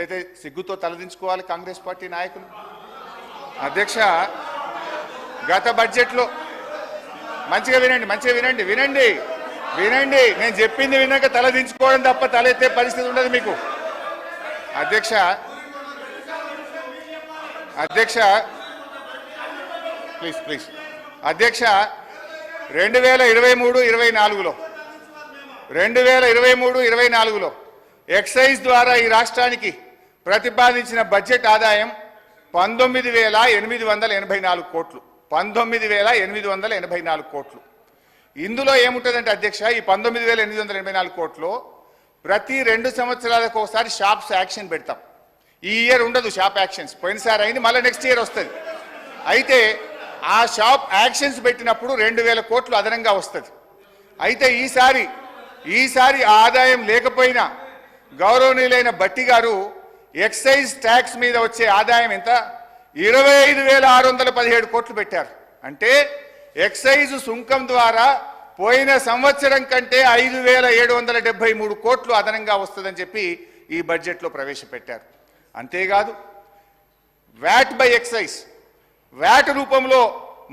ఇదైతే సిగ్గుతో తలదించుకోవాలి కాంగ్రెస్ పార్టీ నాయకులు. అధ్యక్ష, గత బడ్జెట్లో మంచిగా వినండి, నేను చెప్పింది విన్నాక తలదించుకోవడం తప్ప తలెత్తే పరిస్థితి ఉండదు మీకు. అధ్యక్ష ప్లీజ్ అధ్యక్ష, 2023-24లో ఎక్సైజ్ ద్వారా ఈ రాష్ట్రానికి ప్రతిపాదించిన బడ్జెట్ ఆదాయం 19,884 కోట్లు. 19,884 కోట్లు. ఇందులో ఏముంటుందంటే అధ్యక్ష, ఈ 19,884 కోట్లు ప్రతి 2 సంవత్సరాలకు ఒకసారి షాప్స్ యాక్షన్ పెడతాం. ఈ ఇయర్ ఉండదు షాప్ యాక్షన్స్, పోయినసారి అయింది, మళ్ళీ నెక్స్ట్ ఇయర్ వస్తుంది. అయితే ఆ షాప్ యాక్షన్స్ పెట్టినప్పుడు 2,000 కోట్లు అదనంగా వస్తుంది. అయితే ఈసారి ఆదాయం లేకపోయినా గౌరవనీయులైన భట్టి గారు ఎక్సైజ్ ట్యాక్స్ మీద వచ్చే ఆదాయం ఎంత 25,617 కోట్లు పెట్టారు. అంటే ఎక్సైజ్ సుంకం ద్వారా పోయిన సంవత్సరం కంటే 5,773 కోట్లు అదనంగా వస్తుందని చెప్పి ఈ బడ్జెట్లో ప్రవేశపెట్టారు. అంతేకాదు వ్యాట్ బై ఎక్సైజ్, వ్యాట్ రూపంలో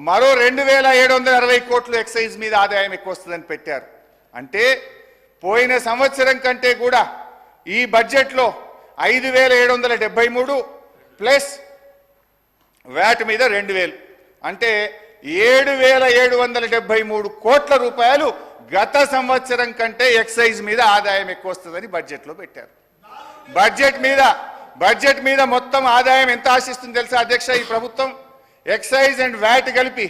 మరో 2,760 కోట్లు ఎక్సైజ్ మీద ఆదాయం ఎక్కువ వస్తుందని పెట్టారు. అంటే పోయిన సంవత్సరం కంటే కూడా ఈ బడ్జెట్లో 5,773 ప్లస్ వ్యాట్ మీద 2,000 అంటే 7,773 కోట్ల రూపాయలు గత సంవత్సరం కంటే ఎక్సైజ్ మీద ఆదాయం ఎక్కువ వస్తుందని బడ్జెట్లో పెట్టారు. బడ్జెట్ మీద మొత్తం ఆదాయం ఎంత ఆశిస్తుంది తెలుసా అధ్యక్ష? ఈ ప్రభుత్వం ఎక్సైజ్ అండ్ వ్యాట్ కలిపి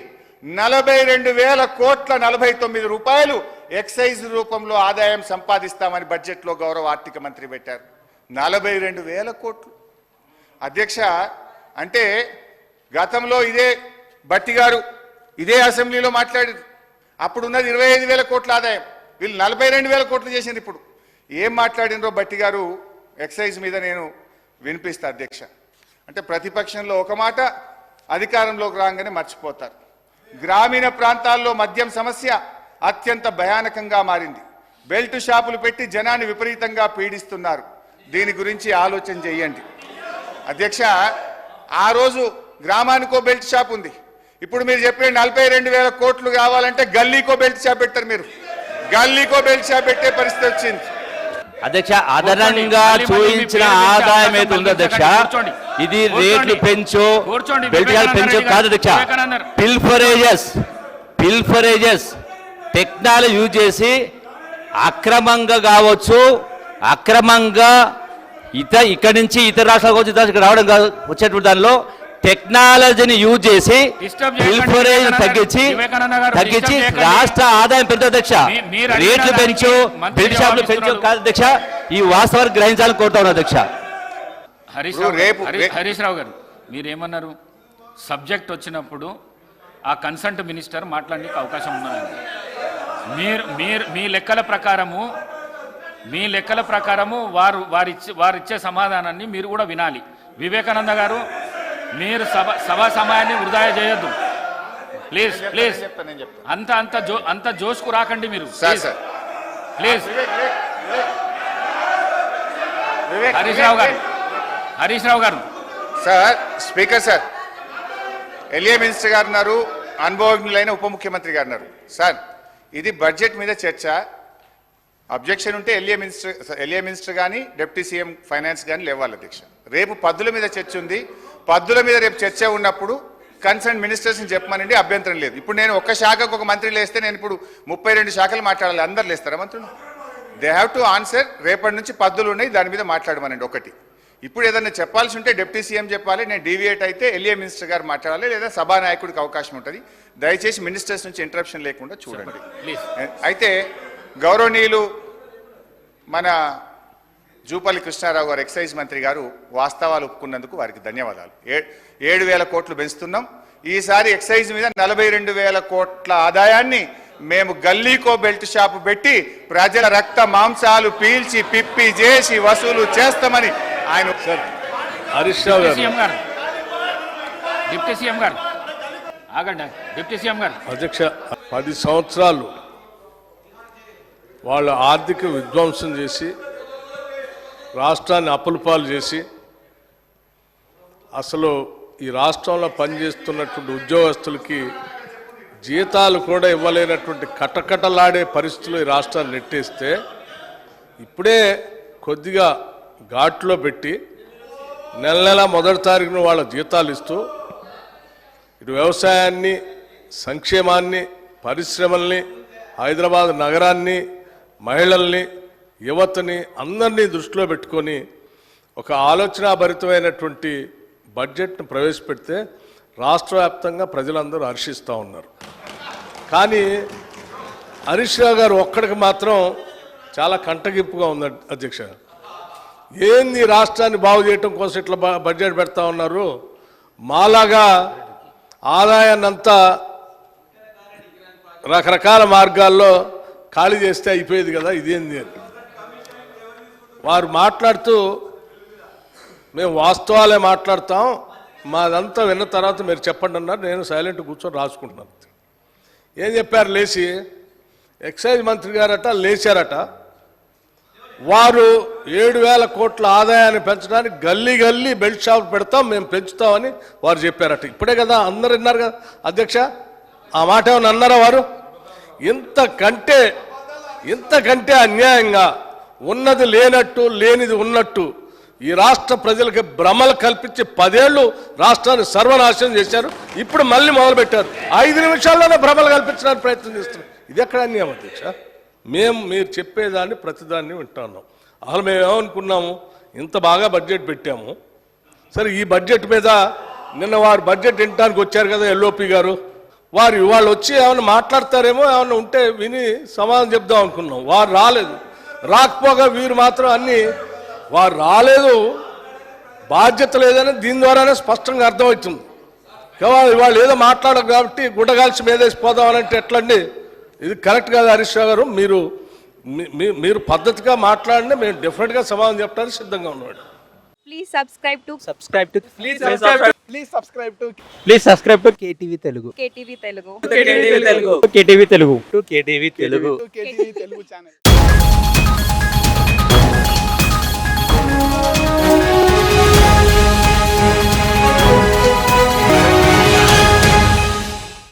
42,000 కోట్ల 49 రూపాయలు ఎక్సైజ్ రూపంలో ఆదాయం సంపాదిస్తామని బడ్జెట్లో గౌరవ ఆర్థిక మంత్రి పెట్టారు. 42,000 కోట్లు. అధ్యక్ష, అంటే గతంలో ఇదే భట్టి గారు ఇదే అసెంబ్లీలో మాట్లాడారు. అప్పుడున్నది 25,000 కోట్ల ఆదాయం, వీళ్ళు 42,000 కోట్లు చేసింది. ఇప్పుడు ఏం మాట్లాడినరో భట్టి గారు ఎక్సైజ్ మీద నేను వినిపిస్తా అధ్యక్ష. అంటే ప్రతిపక్షంలో ఒక మాట, అధికారంలోకి రాగానే మర్చిపోతారు. గ్రామీణ ప్రాంతాల్లో మద్యం సమస్య అత్యంత భయానకంగా మారింది. బెల్ట్ షాపులు పెట్టి జనాన్ని విపరీతంగా పీడిస్తున్నారు. దీని గురించి ఆలోచన చేయండి అధ్యక్ష. ఆ రోజు గ్రామానికో బెల్ట్ షాప్ ఉంది. ఇప్పుడు మీరు చెప్పే 42,000 కోట్లు కావాలంటే గల్లీకో బెల్ట్ షాప్ పెట్టారు. మీరు గల్లీకో బెల్ట్ షాప్ పెట్టే పరిస్థితి వచ్చింది. అధ్యక్ష, అదనంగా చూయించిన ఆదాయం ఏది ఉందో అధ్యక్ష, ఇది రేట్లు పెంచు పెంచు కాదు అధ్యక్ష. పిల్ఫరేజెస్ టెక్నాలజీ యూజ్ చేసి అక్రమంగా కావచ్చు, అక్రమంగా ఇక్కడి నుంచి ఇతర రాష్ట్రాలకు వచ్చి రావడం కాదు, వచ్చేటువంటి దానిలో టెక్నాలజీని యూజ్ చేసి పిల్ఫరేజ్ తగ్గించి రాష్ట్ర ఆదాయం పెంచు అధ్యక్ష. రేట్లు పెంచు, బెల్ట్ షాపులు పెంచు కాదు అధ్యక్ష. ఈ వాస్తవాన్ని గ్రహించాలని కోరుతా ఉన్నా అధ్యక్ష. హరీష్ రావు గారు, మీరేమన్నారు? సబ్జెక్ట్ వచ్చినప్పుడు ఆ కన్సల్ట్ మినిస్టర్ మాట్లాడడానికి అవకాశం ఉన్నదండి. మీ లెక్కల ప్రకారము వారిచ్చే సమాధానాన్ని మీరు కూడా వినాలి. వివేకానంద గారు, మీరు సభా సమయాన్ని వృధా చేయొద్దు ప్లీజ్. అంత జోష్కు రాకండి మీరు ప్లీజ్. హరీష్ రావు గారు sir, speaker sir, LA minister గారు ఉన్నారు, అనుభవజ్ఞులైన ఉప ముఖ్యమంత్రి గారు ఉన్నారు. సార్, ఇది బడ్జెట్ మీద చర్చ. అబ్జెక్షన్ ఉంటే ఎల్ఏ మినిస్టర్ కానీ డిప్యూటీ సీఎం ఫైనాన్స్ కానీ లేవాలి అధ్యక్ష. రేపు పద్దుల మీద చర్చ ఉంది. పద్దుల మీద రేపు చర్చ ఉన్నప్పుడు కన్సర్న్ మినిస్టర్స్ని చెప్పమనండి, అభ్యంతరం లేదు. ఇప్పుడు నేను ఒక శాఖకు ఒక మంత్రి లేస్తే నేను ఇప్పుడు 32 శాఖలు మాట్లాడాలి. అందరు లేస్తారా మంత్రులు? They have to answer. రేపటి నుంచి పద్దులు ఉన్నాయి, దాని మీద మాట్లాడమనండి. ఒకటి, ఇప్పుడు ఏదైనా చెప్పాల్సి ఉంటే డిప్యూటీ సీఎం చెప్పాలి, నేను డీవియేట్ అయితే ఎల్ఏ మినిస్టర్ గారు మాట్లాడాలి, లేదా సభానాయకుడికి అవకాశం ఉంటుంది. దయచేసి మినిస్టర్స్ నుంచి ఇంటరప్షన్ లేకుండా చూడండి. అయితే గౌరవనీయులు మన జూపల్లి కృష్ణారావు గారు ఎక్సైజ్ మంత్రి గారు వాస్తవాలు ఒప్పుకున్నందుకు వారికి ధన్యవాదాలు. 7,000 కోట్లు పెంచుతున్నాం. ఈసారి ఎక్సైజ్ మీద 42,000 కోట్ల ఆదాయాన్ని మేము గల్లీకో బెల్ట్ షాపు పెట్టి ప్రజల రక్త మాంసాలు పీల్చి పిప్పి చేసి వసూలు చేస్తామని ఆయన హరీష్ రావు గారు డిప్యూటీ సీఎం గారు ఆగండి. డిప్యూటీ సీఎం గారు అధ్యక్ష, 10 సంవత్సరాలు వాళ్ళ ఆర్థిక విధ్వంసం చేసి రాష్ట్రాన్ని అప్పుల పాలు చేసి అసలు ఈ రాష్ట్రంలో పనిచేస్తున్నటువంటి ఉద్యోగస్తులకి జీతాలు కూడా ఇవ్వలేనటువంటి కటకటలాడే పరిస్థితులు ఈ రాష్ట్రాన్ని నెట్టేస్తే ఇప్పుడే కొద్దిగా ఘాట్లో పెట్టి నెల నెల మొదటి తారీఖున వాళ్ళ జీతాలు ఇస్తూ ఇటు వ్యవసాయాన్ని, సంక్షేమాన్ని, పరిశ్రమల్ని, హైదరాబాద్ నగరాన్ని, మహిళల్ని, యువతని అందరినీ దృష్టిలో పెట్టుకొని ఒక ఆలోచనాభరితమైనటువంటి బడ్జెట్ను ప్రవేశపెడితే రాష్ట్ర వ్యాప్తంగా ప్రజలందరూ హర్షిస్తూ ఉన్నారు. కానీ హరీష్ రావు గారు ఒక్కడికి మాత్రం చాలా కంటగింపుగా ఉంది అధ్యక్ష. ఏంది రాష్ట్రాన్ని బాగు చేయటం కోసం ఇట్లా బడ్జెట్ పెడతా ఉన్నారు, మాలాగా ఆదాయాన్నంతా రకరకాల మార్గాల్లో ఖాళీ చేస్తే అయిపోయేది కదా, ఇదేంది అని వారు మాట్లాడుతూ మేము వాస్తవాలే మాట్లాడతాం, మాదంతా విన్న తర్వాత మీరు చెప్పండి అన్నారు. నేను సైలెంట్ కూర్చొని రాసుకుంటున్నాను. ఏం చెప్పారు? లేచి ఎక్సైజ్ మంత్రి గారట లేచారట, వారు 7,000 కోట్ల ఆదాయాన్ని పెంచడానికి గల్లీ గల్లీ బెల్ట్ షాప్ పెడతాం, మేము పెంచుతామని వారు చెప్పారట. ఇప్పుడే కదా అందరు విన్నారు కదా అధ్యక్ష, ఆ మాట ఏమన్నా అన్నారా వారు? ఇంతకంటే అన్యాయంగా ఉన్నది లేనట్టు లేనిది ఉన్నట్టు ఈ రాష్ట్ర ప్రజలకి భ్రమలు కల్పించి 10 ఏళ్ళు రాష్ట్రాన్ని సర్వనాశనం చేశారు. ఇప్పుడు మళ్ళీ మొదలుపెట్టారు. 5 నిమిషాల్లోనే భ్రమలు కల్పించడానికి ప్రయత్నం చేస్తున్నారు. ఇది ఎక్కడ అన్యాయం అధ్యక్ష? మీరు చెప్పేదాన్ని ప్రతిదాన్ని వింటున్నాం. అసలు మేము ఏమనుకున్నాము, ఇంత బాగా బడ్జెట్ పెట్టాము, సరే ఈ బడ్జెట్ మీద నిన్న వారు బడ్జెట్ వినడానికి వచ్చారు కదా ఎల్ఓపి గారు, వాళ్ళు వచ్చి ఏమైనా మాట్లాడతారేమో, ఏమైనా ఉంటే విని సమాధానం చెప్దాం అనుకున్నాం. వారు రాలేదు. రాకపోగా వీరు మాత్రం అన్నీ వారు రాలేదు, బాధ్యత లేదని దీని ద్వారానే స్పష్టంగా అర్థమవుతుంది. వాళ్ళు ఏదో మాట్లాడరు కాబట్టి గుడ్డగాల్చి మీదేసిపోదామనంటే ఎట్లండి? ఇది కరెక్ట్ కాదు హరీష్ రావు గారు. మీరు పద్ధతిగా మాట్లాడితే మేము డెఫినెట్గా సమాధానం చెప్పడానికి సిద్ధంగా ఉన్నాడు. Please subscribe to KTV Telugu. KTV Telugu. KTV Telugu channel.